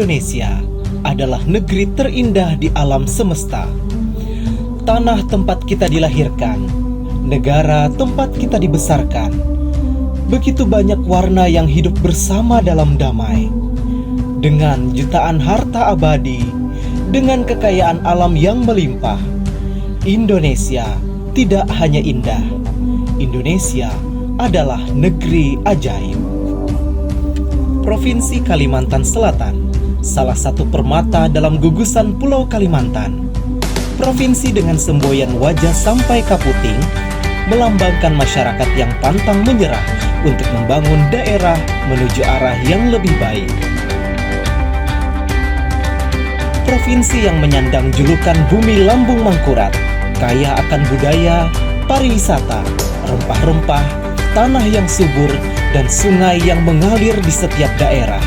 Indonesia adalah negeri terindah di alam semesta. Tanah tempat kita dilahirkan, negara tempat kita dibesarkan. Begitu banyak warna yang hidup bersama dalam damai. Dengan jutaan harta abadi, dengan kekayaan alam yang melimpah, Indonesia tidak hanya indah. Indonesia adalah negeri ajaib. Provinsi Kalimantan Selatan, salah satu permata dalam gugusan Pulau Kalimantan. Provinsi dengan semboyan wajah sampai Kaputing, melambangkan masyarakat yang pantang menyerah untuk membangun daerah menuju arah yang lebih baik. Provinsi yang menyandang julukan Bumi Lambung Mangkurat, kaya akan budaya, pariwisata, rempah-rempah, tanah yang subur, dan sungai yang mengalir di setiap daerah,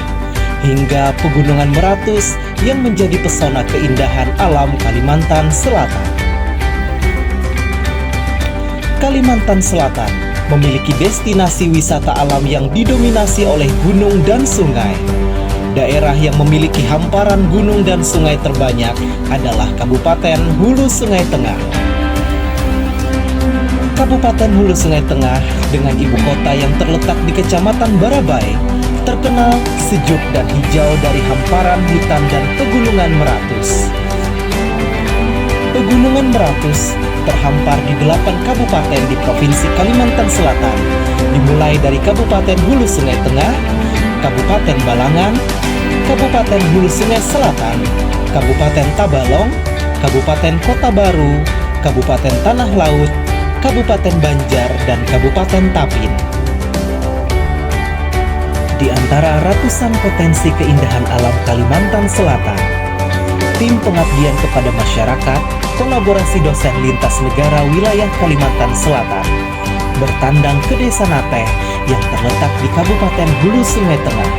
hingga pegunungan Meratus yang menjadi pesona keindahan alam Kalimantan Selatan. Kalimantan Selatan memiliki destinasi wisata alam yang didominasi oleh gunung dan sungai. Daerah yang memiliki hamparan gunung dan sungai terbanyak adalah Kabupaten Hulu Sungai Tengah. Kabupaten Hulu Sungai Tengah dengan ibu kota yang terletak di Kecamatan Barabai terkenal sejuk dan hijau dari hamparan hutan dan pegunungan Meratus. Pegunungan Meratus terhampar di 8 kabupaten di Provinsi Kalimantan Selatan, dimulai dari Kabupaten Hulu Sungai Tengah, Kabupaten Balangan, Kabupaten Hulu Sungai Selatan, Kabupaten Tabalong, Kabupaten Kota Baru, Kabupaten Tanah Laut, Kabupaten Banjar, dan Kabupaten Tapin. Di antara ratusan potensi keindahan alam Kalimantan Selatan, tim pengabdian kepada masyarakat, kolaborasi dosen lintas negara wilayah Kalimantan Selatan, bertandang ke Desa Nateh yang terletak di Kabupaten Hulu Sungai Tengah.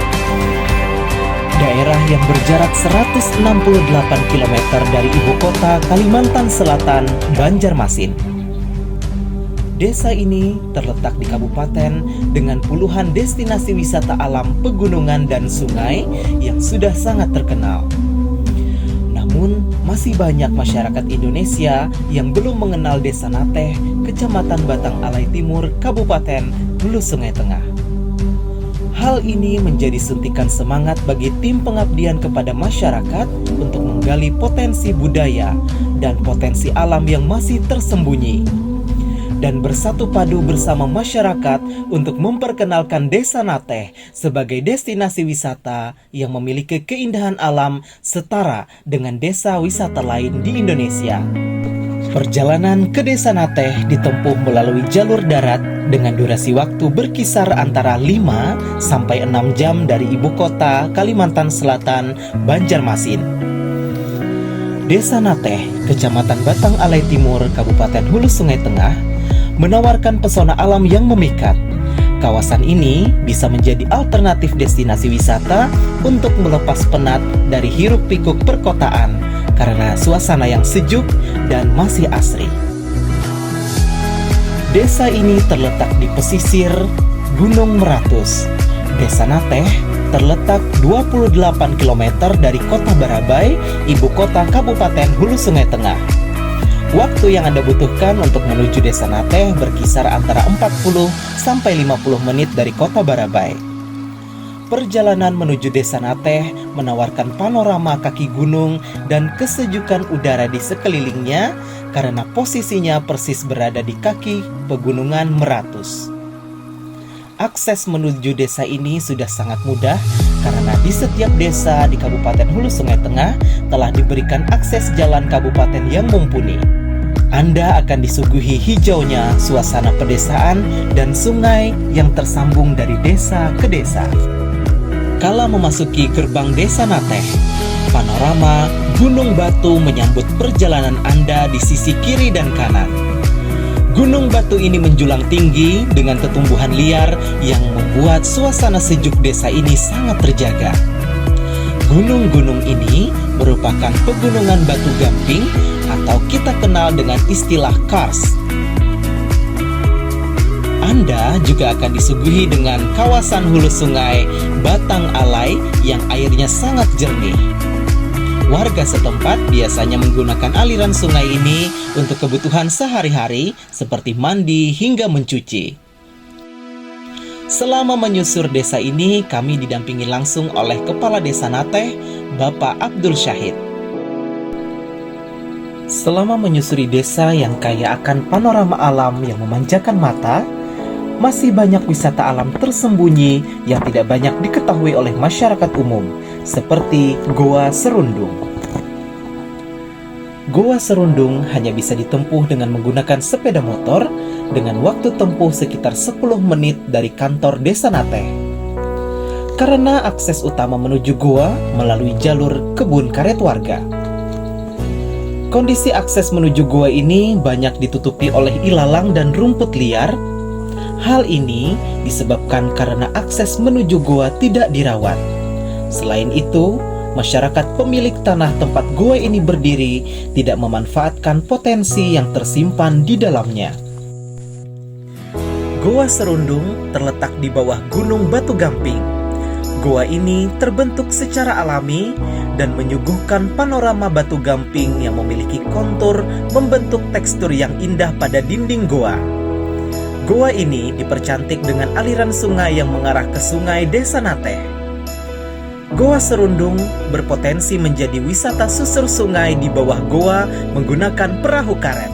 Daerah yang berjarak 168 km dari ibu kota Kalimantan Selatan, Banjarmasin. Desa ini terletak di kabupaten dengan puluhan destinasi wisata alam, pegunungan, dan sungai yang sudah sangat terkenal. Namun, masih banyak masyarakat Indonesia yang belum mengenal Desa Nateh, Kecamatan Batang Alai Timur, Kabupaten Hulu Sungai Tengah. Hal ini menjadi suntikan semangat bagi tim pengabdian kepada masyarakat untuk menggali potensi budaya dan potensi alam yang masih tersembunyi, dan bersatu padu bersama masyarakat untuk memperkenalkan Desa Nateh sebagai destinasi wisata yang memiliki keindahan alam setara dengan desa wisata lain di Indonesia. Perjalanan ke Desa Nateh ditempuh melalui jalur darat dengan durasi waktu berkisar antara 5 sampai 6 jam dari ibu kota Kalimantan Selatan, Banjarmasin. Desa Nateh, Kecamatan Batang Alai Timur, Kabupaten Hulu Sungai Tengah, menawarkan pesona alam yang memikat. Kawasan ini bisa menjadi alternatif destinasi wisata untuk melepas penat dari hiruk-pikuk perkotaan karena suasana yang sejuk dan masih asri. Desa ini terletak di pesisir Gunung Meratus. Desa Nateh terletak 28 km dari Kota Barabai, ibu kota Kabupaten Hulu Sungai Tengah. Waktu yang Anda butuhkan untuk menuju Desa Nateh berkisar antara 40 sampai 50 menit dari Kota Barabai. Perjalanan menuju Desa Nateh menawarkan panorama kaki gunung dan kesejukan udara di sekelilingnya karena posisinya persis berada di kaki Pegunungan Meratus. Akses menuju desa ini sudah sangat mudah karena di setiap desa di Kabupaten Hulu Sungai Tengah telah diberikan akses jalan kabupaten yang mumpuni. Anda akan disuguhi hijaunya suasana pedesaan dan sungai yang tersambung dari desa ke desa. Kala memasuki gerbang Desa Nateh, panorama Gunung Batu menyambut perjalanan Anda di sisi kiri dan kanan. Gunung Batu ini menjulang tinggi dengan tetumbuhan liar yang membuat suasana sejuk desa ini sangat terjaga. Gunung-gunung ini merupakan pegunungan batu gamping atau kita kenal dengan istilah kars. Anda juga akan disuguhi dengan kawasan hulu sungai Batang Alai yang airnya sangat jernih. Warga setempat biasanya menggunakan aliran sungai ini untuk kebutuhan sehari-hari seperti mandi hingga mencuci. Selama menyusur desa ini, kami didampingi langsung oleh Kepala Desa Nateh, Bapak Abdul Syahid. Selama menyusuri desa yang kaya akan panorama alam yang memanjakan mata, masih banyak wisata alam tersembunyi yang tidak banyak diketahui oleh masyarakat umum, seperti Goa Serundung. Goa Serundung hanya bisa ditempuh dengan menggunakan sepeda motor dengan waktu tempuh sekitar 10 menit dari kantor Desa Nateh. Karena akses utama menuju goa melalui jalur kebun karet warga. Kondisi akses menuju goa ini banyak ditutupi oleh ilalang dan rumput liar. Hal ini disebabkan karena akses menuju goa tidak dirawat. Selain itu, masyarakat pemilik tanah tempat goa ini berdiri tidak memanfaatkan potensi yang tersimpan di dalamnya. Goa Serundung terletak di bawah Gunung Batu Gamping. Goa ini terbentuk secara alami dan menyuguhkan panorama batu gamping yang memiliki kontur membentuk tekstur yang indah pada dinding goa. Goa ini dipercantik dengan aliran sungai yang mengarah ke sungai Desa Nateh. Goa Serundung berpotensi menjadi wisata susur sungai di bawah goa menggunakan perahu karet.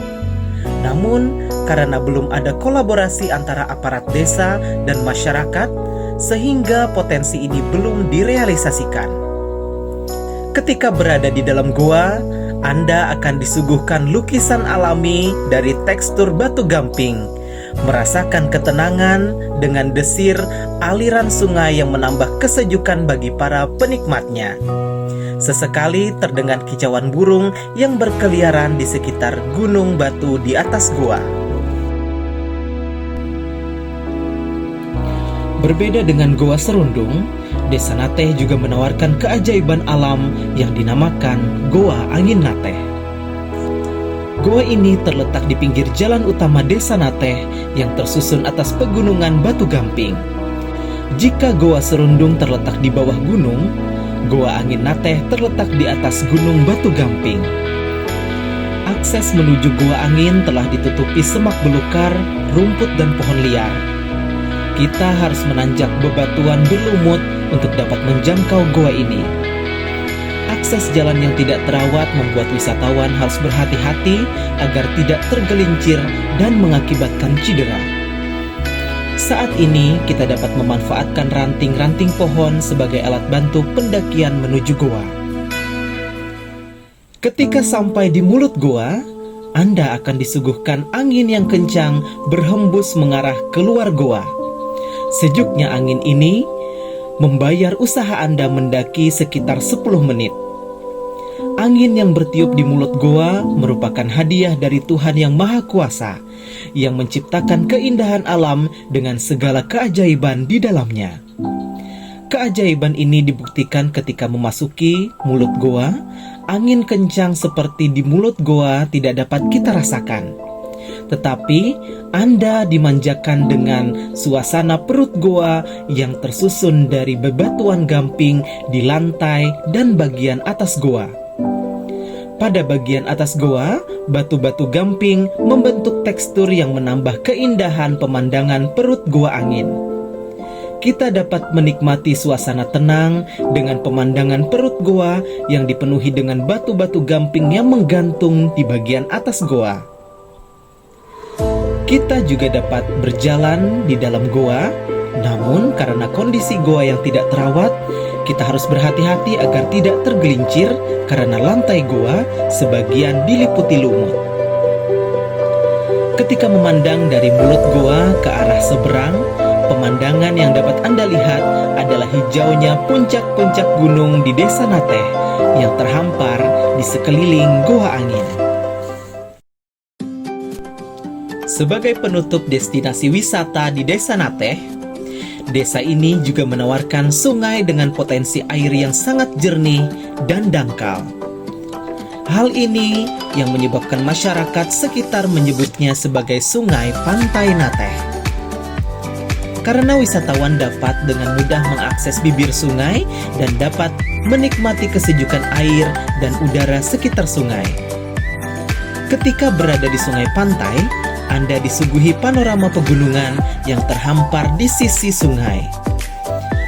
Namun, karena belum ada kolaborasi antara aparat desa dan masyarakat, sehingga potensi ini belum direalisasikan. Ketika berada di dalam goa, Anda akan disuguhkan lukisan alami dari tekstur batu gamping, merasakan ketenangan dengan desir aliran sungai yang menambah kesejukan bagi para penikmatnya. Sesekali terdengar kicauan burung yang berkeliaran di sekitar gunung batu di atas goa. Berbeda dengan Goa Serundung, Desa Nateh juga menawarkan keajaiban alam yang dinamakan Goa Angin Nateh. Goa ini terletak di pinggir jalan utama Desa Nateh yang tersusun atas pegunungan batu gamping. Jika Goa Serundung terletak di bawah gunung, Goa Angin Nateh terletak di atas gunung batu gamping. Akses menuju Goa Angin telah ditutupi semak belukar, rumput dan pohon liar. Kita harus menanjak bebatuan berlumut untuk dapat menjangkau goa ini. Akses jalan yang tidak terawat membuat wisatawan harus berhati-hati agar tidak tergelincir dan mengakibatkan cedera. Saat ini kita dapat memanfaatkan ranting-ranting pohon sebagai alat bantu pendakian menuju goa. Ketika sampai di mulut goa, Anda akan disuguhkan angin yang kencang berhembus mengarah keluar goa. Sejuknya angin ini membayar usaha Anda mendaki sekitar 10 menit. Angin yang bertiup di mulut goa merupakan hadiah dari Tuhan Yang Maha Kuasa yang menciptakan keindahan alam dengan segala keajaiban di dalamnya. Keajaiban ini dibuktikan ketika memasuki mulut goa. Angin kencang seperti di mulut goa tidak dapat kita rasakan. Tetapi Anda dimanjakan dengan suasana perut goa yang tersusun dari bebatuan gamping di lantai dan bagian atas goa. Pada bagian atas goa, batu-batu gamping membentuk tekstur yang menambah keindahan pemandangan perut goa angin. Kita dapat menikmati suasana tenang dengan pemandangan perut goa yang dipenuhi dengan batu-batu gamping yang menggantung di bagian atas goa. Kita juga dapat berjalan di dalam goa, namun karena kondisi goa yang tidak terawat, kita harus berhati-hati agar tidak tergelincir karena lantai goa sebagian diliputi lumut. Ketika memandang dari mulut goa ke arah seberang, pemandangan yang dapat Anda lihat adalah hijaunya puncak-puncak gunung di Desa Nateh yang terhampar di sekeliling goa angin. Sebagai penutup destinasi wisata di Desa Nateh, desa ini juga menawarkan sungai dengan potensi air yang sangat jernih dan dangkal. Hal ini yang menyebabkan masyarakat sekitar menyebutnya sebagai Sungai Pantai Nateh. karena wisatawan dapat dengan mudah mengakses bibir sungai dan dapat menikmati kesejukan air dan udara sekitar sungai. Ketika berada di sungai pantai, Anda disuguhi panorama pegunungan yang terhampar di sisi sungai.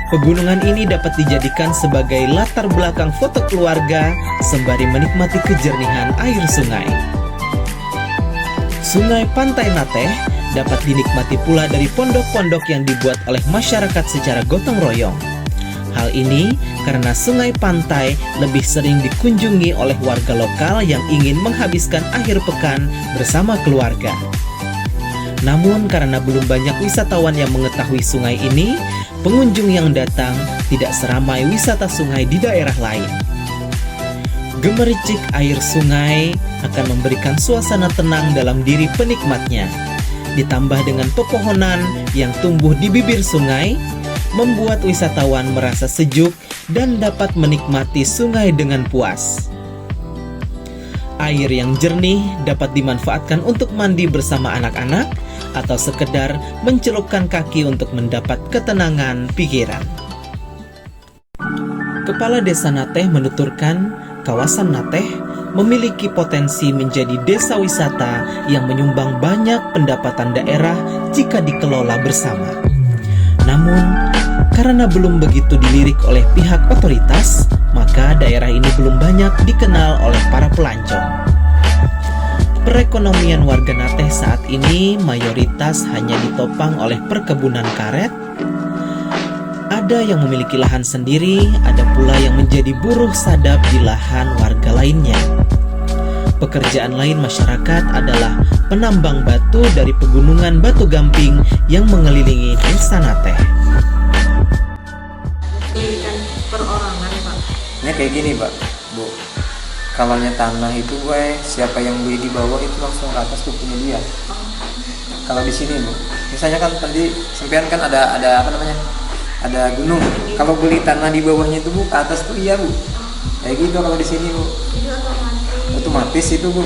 Pegunungan ini dapat dijadikan sebagai latar belakang foto keluarga sembari menikmati kejernihan air sungai. Sungai Pantai Nateh dapat dinikmati pula dari pondok-pondok yang dibuat oleh masyarakat secara gotong royong. Hal ini karena sungai pantai lebih sering dikunjungi oleh warga lokal yang ingin menghabiskan akhir pekan bersama keluarga. Namun karena belum banyak wisatawan yang mengetahui sungai ini, pengunjung yang datang tidak seramai wisata sungai di daerah lain. Gemericik air sungai akan memberikan suasana tenang dalam diri penikmatnya. Ditambah dengan pepohonan yang tumbuh di bibir sungai, membuat wisatawan merasa sejuk dan dapat menikmati sungai dengan puas. Air yang jernih dapat dimanfaatkan untuk mandi bersama anak-anak atau sekedar mencelupkan kaki untuk mendapat ketenangan pikiran. Kepala Desa Nateh menuturkan, kawasan Nateh memiliki potensi menjadi desa wisata yang menyumbang banyak pendapatan daerah jika dikelola bersama. Namun, karena belum begitu dilirik oleh pihak otoritas, maka daerah ini belum banyak dikenal oleh para pelancong. Perekonomian warga Nateh saat ini mayoritas hanya ditopang oleh perkebunan karet. Ada yang memiliki lahan sendiri, ada pula yang menjadi buruh sadap di lahan warga lainnya. Pekerjaan lain masyarakat adalah penambang batu dari pegunungan Batu Gamping yang mengelilingi Desa Nateh. Perorangan, Pak. Ya kayak gini, Pak, Bu. Kalau tanah itu gue siapa yang beli di bawah itu langsung ke atas tuh punya dia. Kalau di sini, Bu, misalnya kan tadi sempian kan ada apa namanya? Ada gunung. Kalau beli tanah di bawahnya itu, Bu, ke atas tuh iya, Bu. Kayak gitu kalau di sini, Bu. Otomatis itu, Bu.